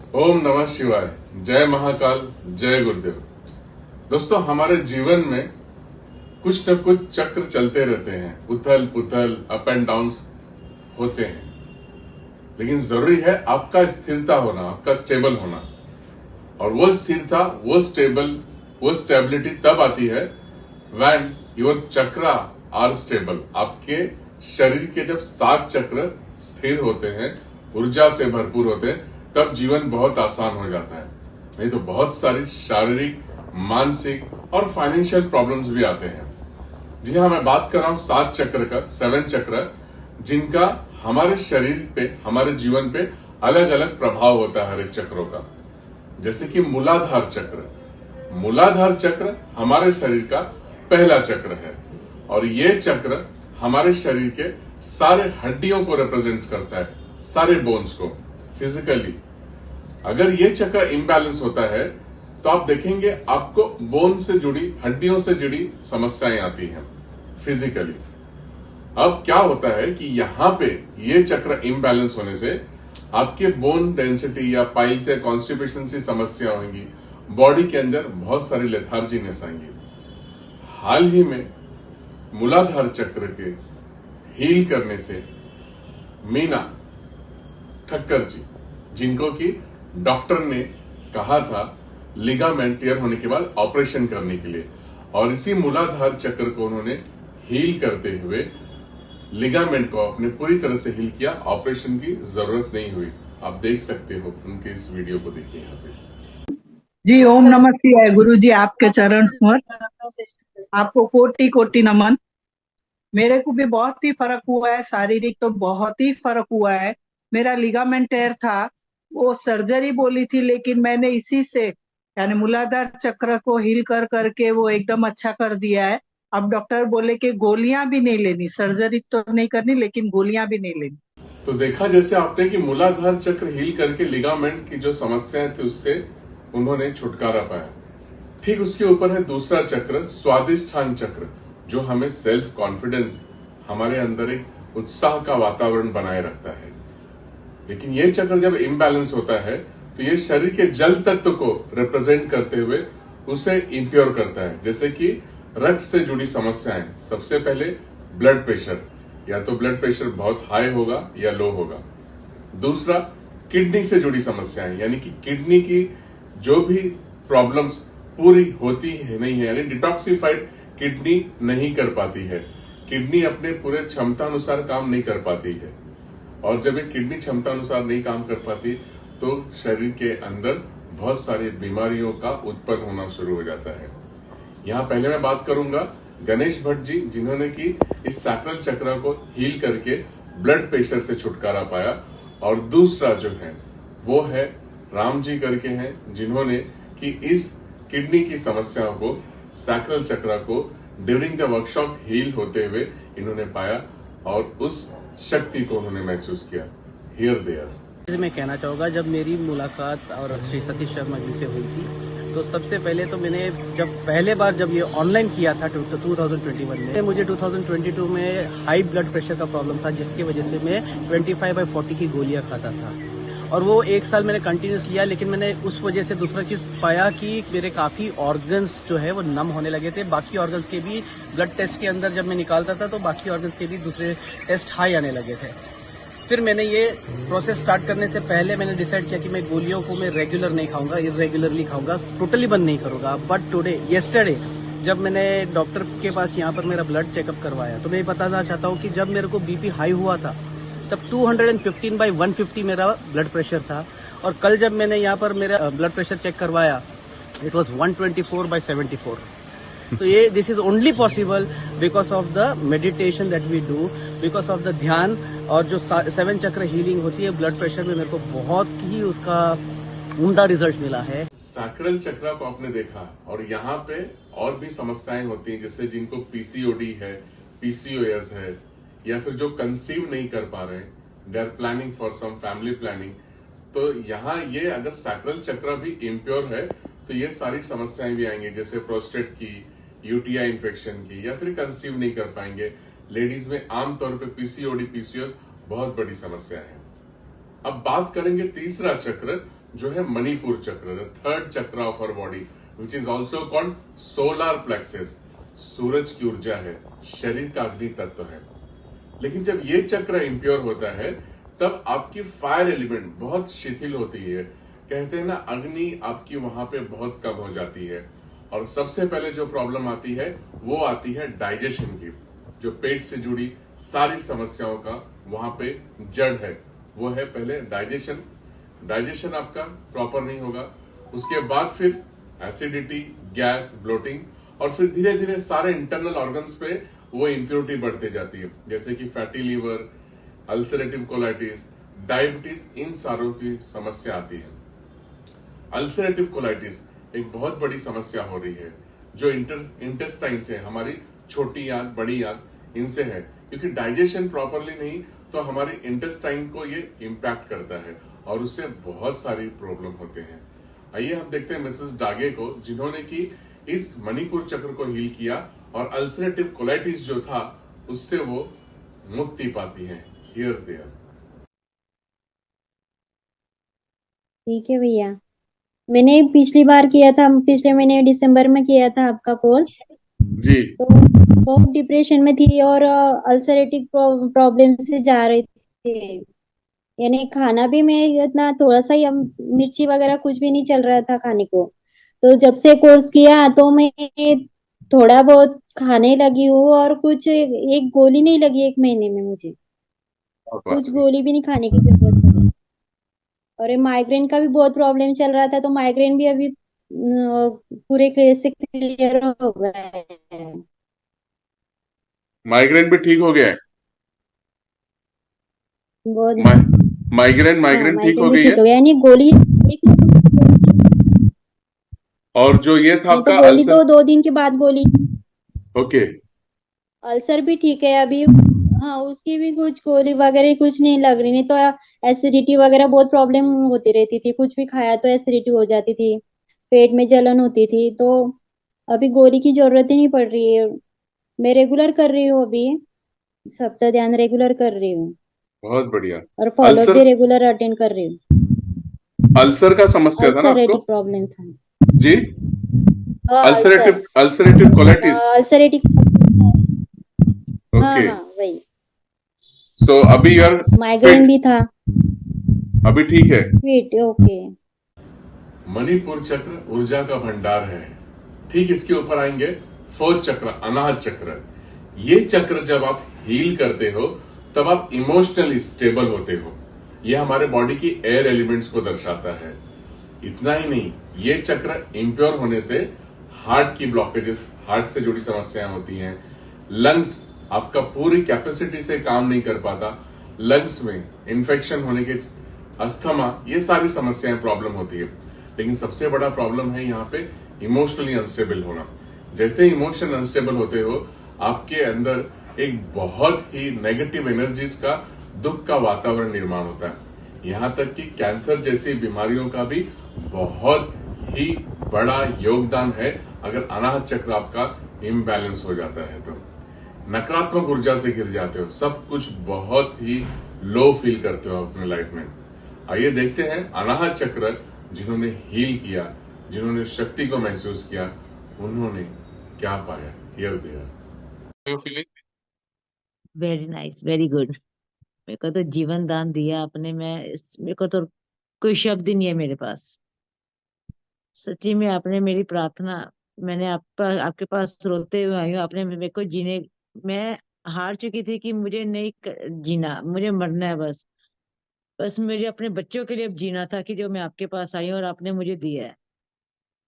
ओम नमः शिवाय। जय महाकाल, जय गुरुदेव। दोस्तों, हमारे जीवन में कुछ न कुछ चक्र चलते रहते हैं, उथल पुथल, अप एंड डाउन्स होते हैं, लेकिन जरूरी है आपका स्थिरता होना, आपका स्टेबल होना। और वो स्थिरता, वो स्टेबिलिटी तब आती है when your chakra are stable. आपके शरीर के जब 7 चक्र स्थिर होते हैं, ऊर्जा से भरपूर होते हैं, तब जीवन बहुत आसान हो जाता है। नहीं तो बहुत सारी शारीरिक, मानसिक और फाइनेंशियल प्रॉब्लम्स भी आते हैं। जी हाँ, मैं बात कर रहा हूं 7 चक्र का, 7 चक्र, जिनका हमारे शरीर पे, हमारे जीवन पे अलग अलग प्रभाव होता है हर एक चक्रों का। जैसे कि मूलाधार चक्र। मूलाधार चक्र हमारे शरीर का पहला चक्र है और ये चक्र हमारे शरीर के सारे हड्डियों को रिप्रेजेंट्स करता है, सारे बोन्स को फिजिकली। अगर ये चक्र इम्बैलेंस होता है तो आप देखेंगे आपको बोन से जुड़ी, हड्डियों से जुड़ी समस्याएं आती हैं फिजिकली। अब क्या होता है कि यहां पे ये चक्र इम्बैलेंस होने से आपके बोन डेंसिटी या पाइल्स या कॉन्स्टिपेशन सी समस्या होंगी, बॉडी के अंदर बहुत सारी लेथार्जीनेस आएंगी। हाल ही में मूलाधार चक्र के हील करने से मीना ठक्कर जी, जिनको कि डॉक्टर ने कहा था लिगामेंट टियर होने के बाद ऑपरेशन करने के लिए, और इसी मूलाधार चक्र को उन्होंने हील करते हुए लिगामेंट को अपने पूरी तरह से हील किया। ऑपरेशन की जरूरत नहीं हुई। आप देख सकते हो, उनके इस वीडियो को देखिए यहाँ पे। जी ओम नमः शिवाय। गुरु जी आपके चरण पर आपको कोटि कोटि नमन। मेरे को भी बहुत ही फर्क हुआ है, शारीरिक तो बहुत ही फर्क हुआ है। मेरा लिगामेंट टेयर था, वो सर्जरी बोली थी, लेकिन मैंने इसी से यानी मूलाधार चक्र को हील कर करके वो एकदम अच्छा कर दिया है। अब डॉक्टर बोले कि गोलियां भी नहीं लेनी, सर्जरी तो नहीं करनी लेकिन गोलियां भी नहीं लेनी। तो देखा जैसे आपने कि मूलाधार चक्र हील करके लिगामेंट की जो समस्याएं थी उससे उन्होंने छुटकारा पाया। ठीक उसके ऊपर है दूसरा चक्र, स्वादिष्ठान चक्र, जो हमें सेल्फ कॉन्फिडेंस, हमारे अंदर एक उत्साह का वातावरण बनाए रखता है। लेकिन ये चक्र जब इम्बैलेंस होता है तो ये शरीर के जल तत्व को रिप्रेजेंट करते हुए उसे इंप्योर करता है। जैसे कि रक्त से जुड़ी समस्याएं, सबसे पहले ब्लड प्रेशर, या तो ब्लड प्रेशर बहुत हाई होगा या लो होगा। दूसरा, किडनी से जुड़ी समस्याएं, यानी कि किडनी की जो भी प्रॉब्लम्स पूरी होती है नहीं है, यानी डिटॉक्सिफाइड किडनी नहीं कर पाती है, किडनी अपने पूरे क्षमता अनुसार काम नहीं कर पाती है। और जब एक किडनी क्षमता अनुसार नहीं काम कर पाती तो शरीर के अंदर बहुत सारी बीमारियों का उत्पन्न होना शुरू हो जाता है। यहाँ पहले मैं बात करूंगा गणेश भट्ट जी, जिन्होंने कि इस सैक्रल चक्र को हील करके ब्लड प्रेशर से छुटकारा पाया। और दूसरा जो है वो है राम जी करके हैं, जिन्होंने कि इस किडनी की समस्याओं को, सैक्रल चक्र को ड्यूरिंग द वर्कशॉप हील होते हुए इन्होंने पाया और उस शक्ति को उन्होंने महसूस किया। हियर देयर मैं कहना चाहूँगा, जब मेरी मुलाकात और श्री सतीश शर्मा जी से हुई थी तो सबसे पहले तो मैंने पहले बार जब ये ऑनलाइन किया था 2021 में, मुझे 2022 में हाई ब्लड प्रेशर का प्रॉब्लम था, जिसकी वजह से मैं 25/40 की गोलियां खाता था और वो 1 साल मैंने कंटिन्यूस लिया। लेकिन मैंने उस वजह से दूसरा चीज पाया कि मेरे काफी ऑर्गन्स जो है वो नम होने लगे थे। बाकी ऑर्गन्स के भी ब्लड टेस्ट के अंदर जब मैं निकालता था तो बाकी ऑर्गन्स के भी दूसरे टेस्ट हाई आने लगे थे। फिर मैंने ये प्रोसेस स्टार्ट करने से पहले मैंने डिसाइड किया कि मैं गोलियों को मैं रेगुलर नहीं खाऊंगा, इरेगुलरली खाऊंगा, टोटली बंद नहीं करूंगा। बट टुडे, येस्टरडे, जब मैंने डॉक्टर के पास यहाँ पर मेरा ब्लड चेकअप करवाया तो मैं बताना चाहता हूँ कि जब मेरे को बीपी हाई हुआ था तब 215/150 मेरा ब्लड प्रेशर था, और कल जब मैंने यहाँ पर मेरा ब्लड प्रेशर चेक करवाया it was 124/74। So this is only possible because of the meditation that we do, because of the ध्यान, और जो 7 चक्र हीलिंग होती है ब्लड प्रेशर में, मेरे को बहुत ही उसका उम्दा रिजल्ट मिला है। सैक्रल चक्र को आपने देखा, और यहाँ पे और भी समस्याएं होती हैं, जैसे जिनको PCOD है, PCOS है, या फिर जो कंसीव नहीं कर पा रहे, they are planning for some family planning, तो यहाँ ये अगर सैक्रल चक्र भी इम्प्योर है तो ये सारी समस्याएं भी आएंगी, जैसे प्रोस्टेट की, यूटीआई इन्फेक्शन की, या फिर कंसीव नहीं कर पाएंगे। लेडीज में आमतौर पे PCOD, PCOS बहुत बड़ी समस्या है। अब बात करेंगे तीसरा चक्र, जो है Manipura chakra, the third chakra of our body, which is also called solar plexus. सूरज की ऊर्जा है, शरीर का अग्नि तत्व है। लेकिन जब ये चक्र इंप्योर होता है तब आपकी फायर एलिमेंट बहुत शिथिल होती है। कहते हैं ना, अग्नि आपकी वहां पे बहुत कम हो जाती है। और सबसे पहले जो प्रॉब्लम आती है वो आती है डाइजेशन की। जो पेट से जुड़ी सारी समस्याओं का वहां पे जड़ है, वो है पहले डाइजेशन। डाइजेशन आपका प्रॉपर नहीं होगा, उसके बाद फिर एसिडिटी, गैस, ब्लोटिंग, और फिर धीरे धीरे सारे इंटरनल ऑर्गन्स पे वो इंप्योरिटी बढ़ती जाती है, जैसे कि fatty liver, ulcerative colitis, diabetes, इन सारों की समस्या आती है। अल्सरेटिव कोलाइटिस एक बहुत बड़ी समस्या हो रही है, जो इंटेस्टाइन से, हमारी छोटी आंत, बड़ी आंत, इनसे है। क्योंकि डाइजेशन प्रॉपरली नहीं तो हमारी इंटेस्टाइन को ये इम्पैक्ट करता है और उससे बहुत सारी प्रॉब्लम होते हैं। आइए हम देखते हैं मिसेस डागे को, जिन्होंने की इस मणिपुर चक्र को हील किया और अल्सरेटिव कोलाइटिस जो था उससे वो मुक्ति पाती हैं। Here they are. ठीक है भैया, मैंने पिछली बार किया था, पिछले महीने दिसंबर में किया था आपका कोर्स। जी। तो बहुत डिप्रेशन में थी और अल्सरेटिव प्रॉब्लम से जा रही थी। यानी खाना भी मैं इतना थोड़ा सा ही, मिर्ची वगैरह कुछ भी नहीं चल रहा था खाने को। तो जब से कोर्स किया तो मैं थोड़ा बहुत खाने लगी हूँ, और कुछ एक गोली नहीं लगी एक महीने में मुझे, कुछ गोली भी नहीं खाने की जरूरत है। और ये माइग्रेन का भी बहुत प्रॉब्लम चल रहा था, तो माइग्रेन भी अभी पूरे केस से क्लियर हो गया है। माइग्रेन भी ठीक हो गया है? बहुत माइग्रेन हाँ, माइग्रेन ठीक हो माइग्रेन भी गई ठीक है? हो गया, यानी गोली और जो ये था नहीं तो आपका गोली अल्सर? तो 2 दिन के बाद गोली। ओके। अल्सर भी ठीक है अभी। हाँ, उसकी भी कुछ गोली वगैरह कुछ नहीं लग रही, नहीं तो एसिडिटी वगैरह बहुत प्रॉब्लम होती रहती थी, कुछ भी खाया तो एसिडिटी हो जाती थी, पेट में जलन होती थी। तो अभी गोली की जरूरत ही नहीं पड़ रही है। मैं रेगुलर कर रही हूँ अभी, सप्ताह ध्यान रेगुलर कर रही हूँ, बहुत बढ़िया। और फॉलो अल्सर, भी रेगुलर अटेंड कर रही हूँ। अल्सर का समस्या था ना आपको? अल्सरेटिक प्रॉब्लम था। जी। हाँ, अल्सर, अल्सरेटिव अल्सरेटिव कोलाइटिस। अल्सरेटिक। हाँ ओके। हाँ, वही। सो अभी यू आर माइग्रेन फिट? भी था। अभी ठीक है? Fit, okay. मणिपुर चक्र ऊर्जा का भंडार है। ठीक इसके ऊपर आएंगे फोर्थ चक्र, अनाहत चक्र। ये चक्र जब आप हील करते हो तब आप इमोशनली स्टेबल होते हो। ये हमारे बॉडी की एयर एलिमेंट्स को दर्शाता है। इतना ही नहीं, ये चक्र इम्प्योर होने से हार्ट की ब्लॉकेजेस, हार्ट से जुड़ी समस्याएं होती हैं। लंग्स आपका पूरी कैपेसिटी से काम नहीं कर पाता, लंग्स में इन्फेक्शन होने के, अस्थमा, ये सारी समस्याएं, प्रॉब्लम होती है। लेकिन सबसे बड़ा प्रॉब्लम है यहाँ पे इमोशनली अनस्टेबल होना। जैसे इमोशन अनस्टेबल होते हो, आपके अंदर एक बहुत ही नेगेटिव एनर्जीज का, दुख का वातावरण निर्माण होता है। यहाँ तक कि कैंसर जैसी बीमारियों का भी बहुत ही बड़ा योगदान है अगर अनाहत चक्र आपका इम्बैलेंस हो जाता है तो। नकारात्मक ऊर्जा से गिर जाते हो, सब कुछ बहुत ही लो फील करते हो अपने लाइफ में। आइए देखते हैं अनाहत चक्र जिन्होंने हील किया, जिन्होंने शक्ति को महसूस किया, उन्होंने क्या पाया। Here they are. Feeling very nice, very good. मेरे को तो जीवन दान दिया आपने। मेरे को तो कोई शब्द ही नहीं है मेरे पास। सच्ची में आपने मेरी प्रार्थना, मैंने आपके पास रोते हुए आई हूँ। आपने मेरे को जीने, मैं हार चुकी थी कि मुझे नहीं जीना, मुझे मरना है बस। बस मुझे अपने बच्चों के लिए अब जीना था, कि जो मैं आपके पास आई हूँ और आपने मुझे दिया है।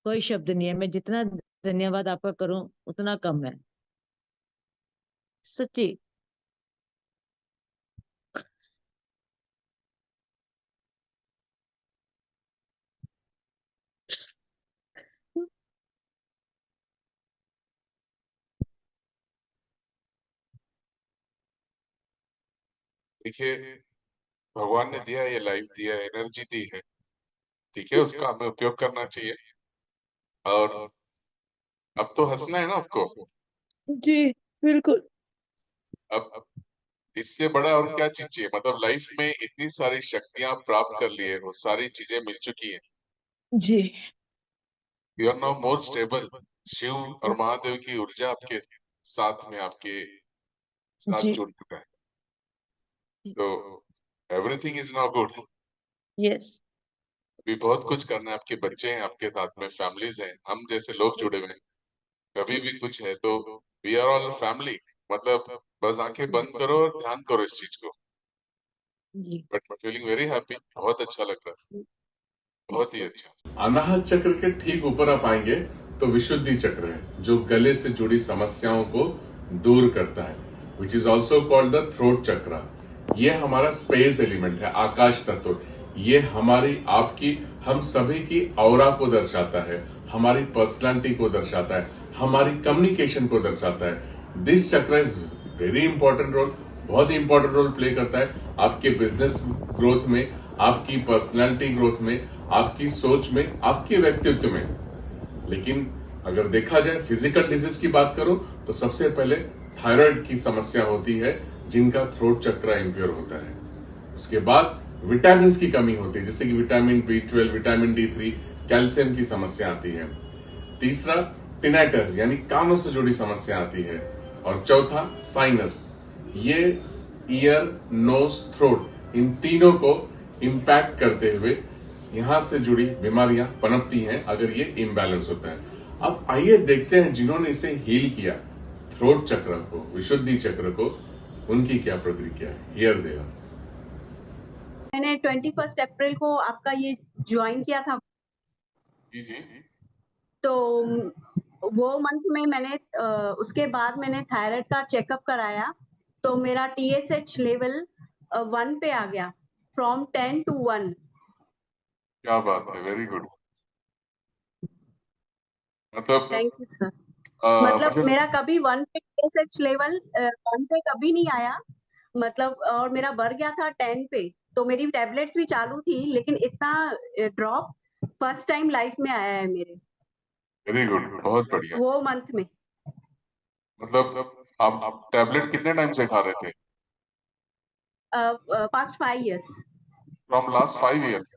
कोई शब्द नहीं है, मैं जितना धन्यवाद आपका करूं उतना कम है, सच्ची। देखिए, भगवान ने दिया है, ये लाइफ दिया है, एनर्जी दी है, ठीक है, उसका हमें उपयोग करना चाहिए। और अब तो हंसना है ना आपको। जी, बिल्कुल। अब इससे बड़ा और क्या चीज चाहिए? मतलब लाइफ में इतनी सारी शक्तियां आप प्राप्त कर लिए हो, सारी चीजें मिल चुकी हैं, जी you are now more stable. Shiva और महादेव की ऊर्जा आपके साथ में, आपके साथ जी जुड़ चुका है, तो everything is now good. Yes अभी बहुत कुछ करना है, आपके बच्चे हैं, आपके साथ में फैमिलीज हैं, हम जैसे लोग जुड़े हुए हैं। कभी भी कुछ है तो वी आर ऑल फैमिली। मतलब बस आंखें बंद करो और ध्यान करो इस चीज को। जी बट फीलिंग वेरी हैप्पी, बहुत अच्छा लग रहा है, बहुत ही अच्छा। अनाहत चक्र के ठीक ऊपर आप आएंगे तो विशुद्धि चक्र है, जो गले से जुड़ी समस्याओं को दूर करता है, विच is also called the throat चक्र। ये हमारा स्पेस एलिमेंट है, आकाश तत्व। ये हमारी, आपकी, हम सभी की ऑरा को दर्शाता है, हमारी पर्सनालिटी को दर्शाता है, हमारी कम्युनिकेशन को दर्शाता है। दिस चक्र इज वेरी इंपॉर्टेंट रोल, बहुत ही इंपॉर्टेंट रोल प्ले करता है आपके बिजनेस ग्रोथ में, आपकी पर्सनालिटी ग्रोथ में, आपकी सोच में, आपके व्यक्तित्व में। लेकिन अगर देखा जाए फिजिकल डिजीज की बात करो तो सबसे पहले थायराइड की समस्या होती है, जिनका थ्रोट चक्र इंप्योर होता है। उसके बाद विटामिन की कमी होती है, जैसे कि vitamin B12, vitamin D3, calcium की समस्या आती है। तीसरा टिनाइटस यानी कानों से जुड़ी समस्या आती है। और चौथा साइनस, ये ईयर, नोज, थ्रोट, इन तीनों को इंपैक्ट करते हुए यहां से जुड़ी बीमारियां पनपती हैं अगर ये इम्बैलेंस होता है। अब आइए देखते हैं जिन्होंने इसे हील किया, थ्रोट चक्र को, विशुद्धि चक्र को, उनकी क्या प्रतिक्रिया है। Here they are. मैंने 21 अप्रैल को आपका ये ज्वाइन किया था, जी जी। तो वो मंथ में मैंने उसके बाद मैंने थायराइड का चेकअप कराया, तो मेरा TSH लेवल 1 पे आ गया, फ्रॉम 10 to 1। क्या बात है, वेरी गुड। मतलब थैंक यू सर। मतलब मेरा कभी 1 पे TSH लेवल 1 पे कभी नहीं आया, मतलब, और मेरा बढ़ गया था 10 पे, तो मेरी टैबलेट्स भी चालू थी, लेकिन इतना ड्रॉप फर्स्ट टाइम लाइफ में आया है मेरे, वेरी गुड, बहुत बढ़िया। वो मंथ में। मतलब आप टैबलेट कितने टाइम से खा रहे थे? Past 5 years। From last 5 years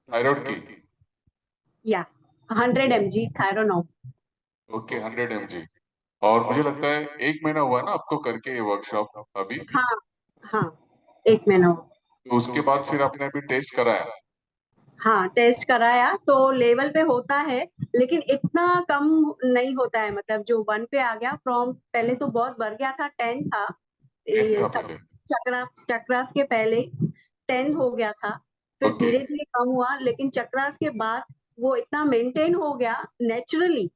thyroid की? या 100 mg थायरोनॉम। Okay, 100 mg। और मुझे लगता है 1 महीना हुआ ना आपको करके ये वर्कशॉप अभी? हाँ हाँ, 1 महीना हुआ। तो उसके बाद फिर आपने अभी टेस्ट कराया? हाँ, टेस्ट कराया तो लेवल पे होता है, लेकिन इतना कम नहीं होता है, मतलब जो 1 पे आ गया, फ्रॉम पहले तो बहुत बढ़ गया था, 10 था, 10 था सब पहले। चक्रास के पहले 10 हो गया था, फिर ओके। धीरे धीरे कम हुआ, लेकिन चक्रास के बाद वो इतना मेंटेन हो गया नेचुरली।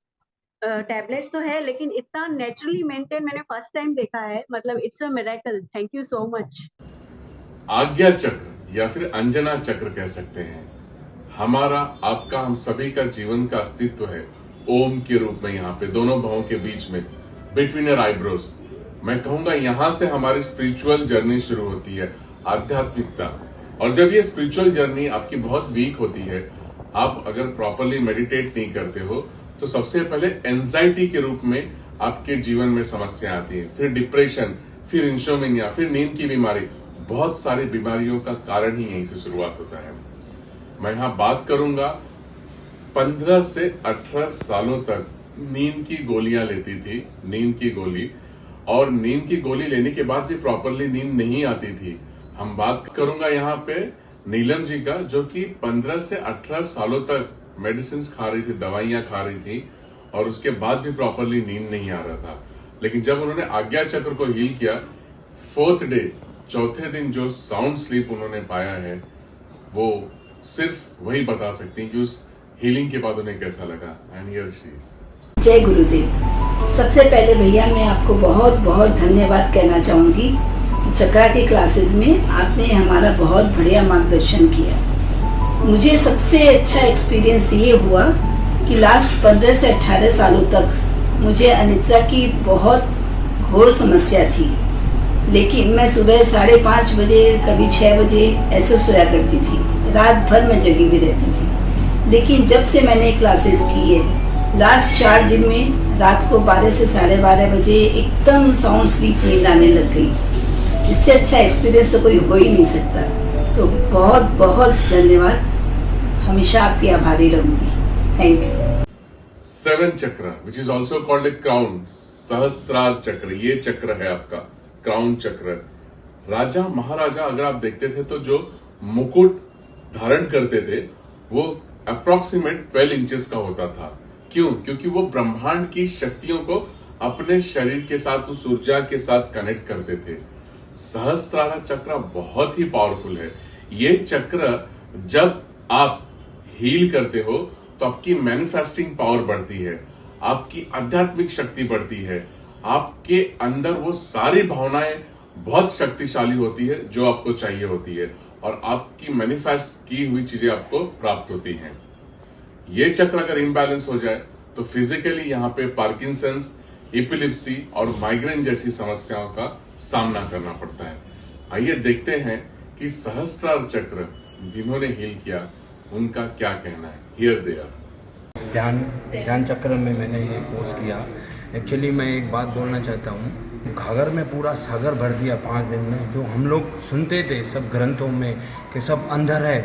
टैबलेट्स तो है, लेकिन इतना नेचुरली मेंटेन मैंने फर्स्ट टाइम देखा है, मतलब it's a miracle. Thank you so much. आज्ञा चक्र या फिर अंजना चक्र कह सकते हैं, हमारा, आपका, हम सभी का जीवन का अस्तित्व है ओम के रूप में, यहाँ पे दोनों भावों के बीच में, बिटवीन योर आईब्रोज। मैं कहूंगा यहां से हमारी स्पिरिचुअल जर्नी शुरू होती है, आध्यात्मिकता। और जब ये स्पिरिचुअल जर्नी आपकी बहुत वीक होती है, आप अगर प्रॉपरली मेडिटेट नहीं करते हो, तो सबसे पहले एंजाइटी के रूप में आपके जीवन में समस्या आती है, फिर डिप्रेशन, फिर इंसोम्निया, फिर नींद की बीमारी। बहुत सारी बीमारियों का कारण ही यहीं से शुरुआत होता है। मैं यहां बात करूंगा 15 से 18 सालों तक नींद की गोलियां लेती थी, नींद की गोली, और नींद की गोली लेने के बाद भी प्रॉपरली नींद नहीं आती थी। हम बात करूंगा यहाँ पे नीलम जी का, जो कि 15 से 18 सालों तक मेडिसिन खा रही थी, दवाइयां खा रही थी, और उसके बाद भी प्रॉपरली नींद नहीं आ रहा था। लेकिन जब उन्होंने आज्ञा चक्र को हील किया, 4th डे, चौथे दिन जो साउंड स्लीप उन्होंने पाया है, वो सिर्फ वही बता सकती हैं कि उस हीलिंग के बाद उन्हें कैसा लगा। And here she is. जय गुरुदेव। सबसे पहले भैया मैं आपको बहुत बहुत धन्यवाद कहना चाहूँगी कि चक्रा की क्लासेस में आपने हमारा बहुत बढ़िया मार्गदर्शन किया। मुझे सबसे अच्छा एक्सपीरियंस ये हुआ कि लास्ट 15 से 18 सालों तक मुझे अनिद्रा की बहुत घोर समस्या थी, लेकिन मैं सुबह 5:30 बजे, कभी 6 बजे ऐसे सोया करती थी, रात भर मैं जगी भी रहती थी। लेकिन जब से मैंने क्लासेस की है, लास्ट 4 दिन में रात को 12 से 12:30 बजे एकदम साउंड स्लीप नींद आने लग गई। इससे अच्छा एक्सपीरियंस तो कोई हो ही नहीं सकता। तो बहुत बहुत धन्यवाद, हमेशा आपकी आभारी रहूंगी। Thank you. 7 chakra which is also called a crown, Sahasrara chakra, ये चक्र है आपका क्राउन चक्र। राजा महाराजा अगर आप देखते थे तो जो मुकुट धारण करते थे वो अप्रोक्सीमेट 12 इंचेस का होता था। क्यों? क्योंकि वो ब्रह्मांड की शक्तियों को अपने शरीर के साथ, उस ऊर्जा के साथ कनेक्ट करते थे। सहस्त्रार चक्र बहुत ही पावरफुल है। ये चक्र जब आप हील करते हो तो आपकी मैनिफेस्टिंग पावर बढ़ती है, आपकी आध्यात्मिक शक्ति बढ़ती है, आपके अंदर वो सारी भावनाएं बहुत शक्तिशाली होती है जो आपको चाहिए होती है, और आपकी मैनिफेस्ट की हुई चीजें आपको प्राप्त होती हैं। ये चक्र अगर इम्बैलेंस हो जाए तो फिजिकली यहाँ पे पार्किंसंस, एपिलेप्सी और माइग्रेन जैसी समस्याओं का सामना करना पड़ता है। आइए देखते हैं कि सहस्त्रार चक्र जिन्होंने हील किया उनका क्या कहना है। Here they are. ध्यान चक्र में मैंने ये कोर्स किया। एक्चुअली मैं एक बात बोलना चाहता हूँ, घाघर में पूरा सागर भर दिया 5 दिन में। जो हम लोग सुनते थे सब ग्रंथों में कि सब अंदर है,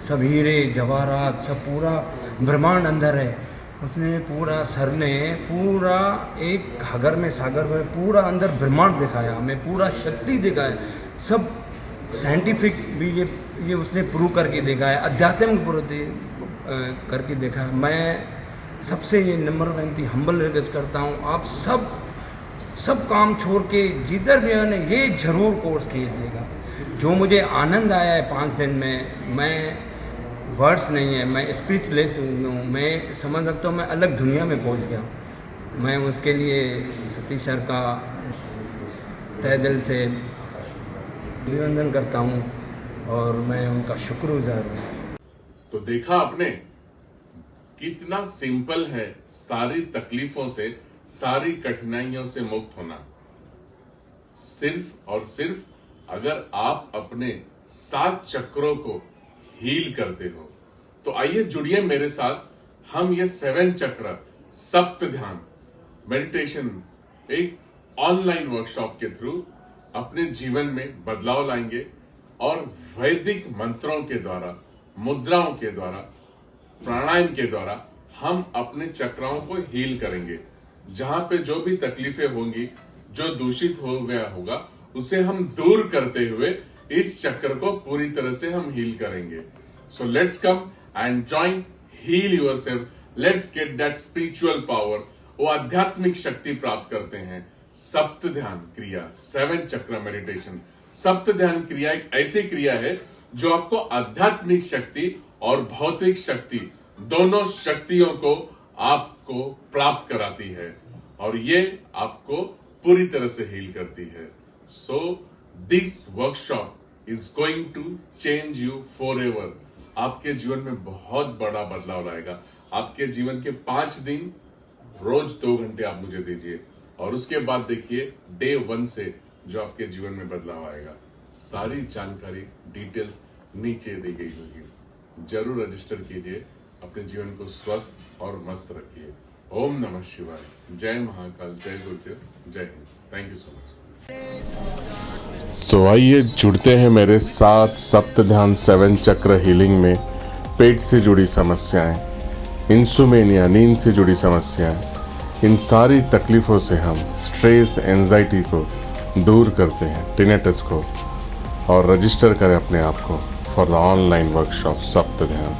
सब हीरे जवाहरात, सब पूरा ब्रह्मांड अंदर है, उसने पूरा सर ने पूरा एक घाघर में सागर में पूरा अंदर ब्रह्मांड दिखाया, हमें पूरा शक्ति दिखाया। सब साइंटिफिक भी ये उसने प्रूव करके देखा है, अध्यात्म करके देखा है। मैं सबसे ये नंबर विनती हम्बल रिक्वेस्ट करता हूँ, आप सब काम छोड़ के जिधर भी आने ये जरूर कोर्स कीजिएगा। जो मुझे आनंद आया है 5 दिन में, मैं वर्ड्स नहीं है, मैं स्पीचलेस हूँ। मैं समझ सकता हूँ मैं अलग दुनिया में पहुँच गया। मैं उसके लिए सतीश सर का तहे दिल से अभिनंदन करता हूँ और मैं उनका शुक्रगुजार हूँ। तो देखा आपने कितना सिंपल है सारी तकलीफों से, सारी कठिनाइयों से मुक्त होना। सिर्फ और सिर्फ अगर आप अपने 7 चक्रों को हील करते हो। तो आइए जुड़िए मेरे साथ, हम ये 7 चक्र सप्त ध्यान मेडिटेशन एक ऑनलाइन वर्कशॉप के थ्रू अपने जीवन में बदलाव लाएंगे और वैदिक मंत्रों के द्वारा, मुद्राओं के द्वारा, प्राणायाम के द्वारा हम अपने चक्रों को हील करेंगे। जहां पे जो भी तकलीफें होंगी, जो दूषित हो गया होगा, उसे हम दूर करते हुए इस चक्र को पूरी तरह से हम हील करेंगे। So let's come and join, heal yourself, let's get that spiritual power. वो आध्यात्मिक शक्ति प्राप्त करते हैं। सप्त ध्यान क्रिया, 7 चक्र मेडिटेशन। सप्त ध्यान क्रिया एक ऐसी क्रिया है जो आपको आध्यात्मिक शक्ति और भौतिक शक्ति, दोनों शक्तियों को आपको प्राप्त कराती है और ये आपको पूरी तरह से हील करती है। So this workshop is going to change you forever. आपके जीवन में बहुत बड़ा बदलाव लाएगा। आपके जीवन के 5 दिन रोज 2 घंटे आप मुझे दीजिए और उसके बाद देखिए डे 1 से जो आपके जीवन में बदलाव आएगा। सारी जानकारी, डिटेल्स नीचे दी गई होगी। जरूर रजिस्टर कीजिए, अपने जीवन को स्वस्थ और मस्त रखिए। ओम नमः शिवाय। जय महाकाल, जय गुरुदेव, जय Hind. Thank you so much. तो आइए जुड़ते हैं मेरे साथ सप्त ध्यान 7 चक्र हीलिंग में। पेट से जुड़ी समस्याएं, इंसोमेनिया, नींद से जुड़ी समस्याएं, इन सारी तकलीफों से हम स्ट्रेस, एंजाइटी को दूर करते हैं, टिनेटस को, और रजिस्टर करें अपने आप को फॉर द ऑनलाइन वर्कशॉप सप्त ध्यान।